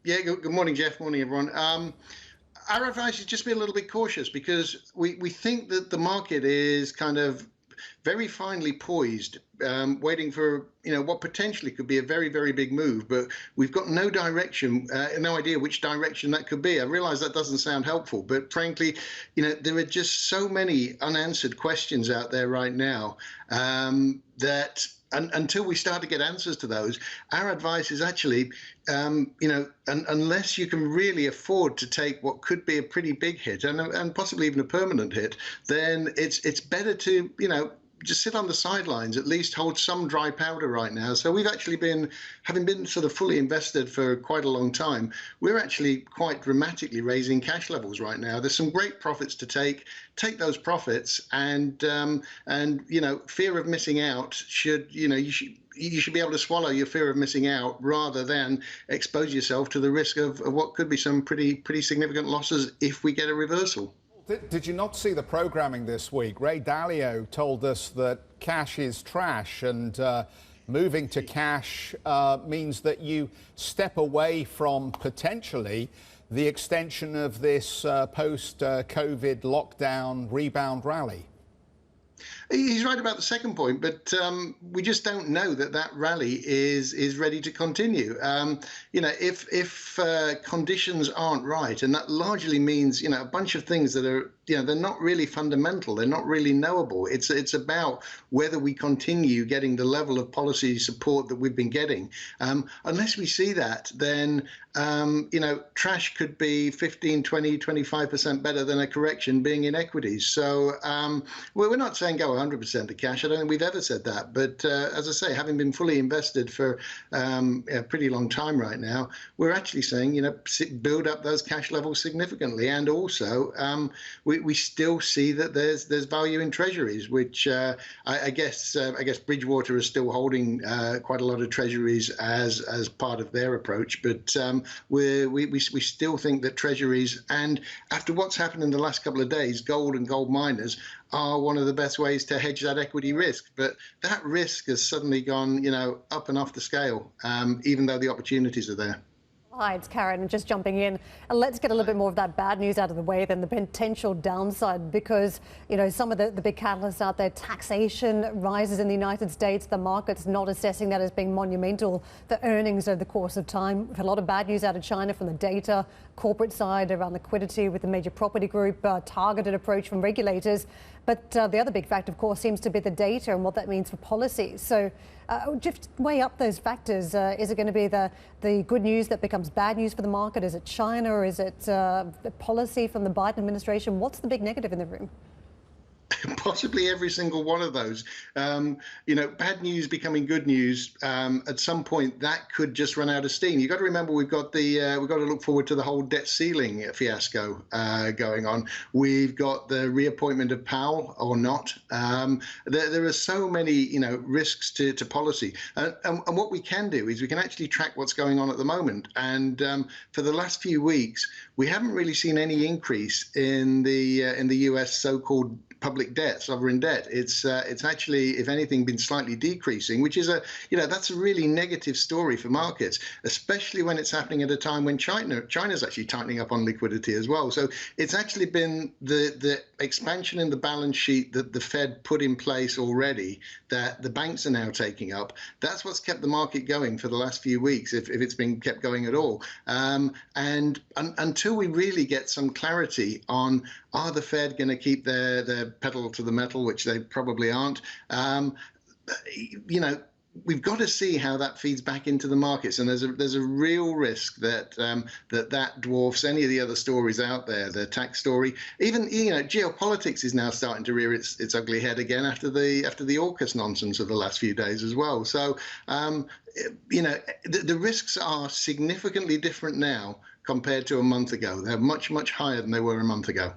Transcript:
Yeah, good morning, Jeff. Morning, everyone. Our advice is just be a little bit cautious because we think that the market is kind of very finely poised, waiting for what potentially could be a very, very big move, but we've got no direction, no idea which direction that could be. I realize that doesn't sound helpful, but frankly, there are just so many unanswered questions out there right now that. Until we start to get answers to those, our advice is actually, unless you can really afford to take what could be a pretty big hit and possibly even a permanent hit, then it's better to, just sit on the sidelines, at least hold some dry powder right now. So we've actually having been sort of fully invested for quite a long time, we're actually quite dramatically raising cash levels right now. There's some great profits to take those profits, and fear of missing out you should be able to swallow your fear of missing out rather than expose yourself to the risk of what could be some pretty significant losses if we get a reversal. Did you not see the programming this week? Ray Dalio told us that cash is trash, and moving to cash means that you step away from potentially the extension of this post-COVID lockdown rebound rally. He's right about the second point, but we just don't know that rally is ready to continue. If conditions aren't right, and that largely means a bunch of things that are they're not really fundamental, they're not really knowable. It's about whether we continue getting the level of policy support that we've been getting. Unless we see that, then trash could be 15, 20, 25% better than a correction being in equities. So we're not saying go 100% to cash. I don't think we've ever said that. But as I say, having been fully invested for a pretty long time right now, we're actually saying, build up those cash levels significantly. And also, we still see that there's value in treasuries, which I guess Bridgewater is still holding quite a lot of treasuries as part of their approach. But we still think that treasuries, and after what's happened in the last couple of days, gold and gold miners are one of the best ways to hedge that equity risk. But that risk has suddenly gone, up and off the scale, even though the opportunities are there. Hi, it's Karen, just jumping in. And let's get a little bit more of that bad news out of the way than the potential downside, because, some of the big catalysts out there, taxation rises in the United States, the market's not assessing that as being monumental, the earnings over the course of time. We've had a lot of bad news out of China from the data, corporate side around liquidity with the major property group, targeted approach from regulators. But the other big factor, of course, seems to be the data and what that means for policy. So just weigh up those factors. Is it going to be the good news that becomes bad news for the market? Is it China, or is it the policy from the Biden administration? What's the big negative in the room? Possibly every single one of those. Bad news becoming good news. At some point, that could just run out of steam. You've got to remember, we've got to look forward to the whole debt ceiling fiasco going on. We've got the reappointment of Powell or not. There are so many, risks to policy. And what we can do is we can actually track what's going on at the moment. And for the last few weeks, we haven't really seen any increase in the U.S. so-called public debt, sovereign debt. It's actually, if anything, been slightly decreasing, which is that's a really negative story for markets, especially when it's happening at a time when China's actually tightening up on liquidity as well. So it's actually been the expansion in the balance sheet that the Fed put in place already, that the banks are now taking up. That's what's kept the market going for the last few weeks, if it's been kept going at all. And until we really get some clarity on, are the Fed going to keep their pedal to the metal, which they probably aren't, we've got to see how that feeds back into the markets, and there's a real risk that that dwarfs any of the other stories out there. The tax story, even geopolitics is now starting to rear its ugly head again after the AUKUS nonsense of the last few days as well. So the risks are significantly different now compared to a month ago. They're much higher than they were a month ago.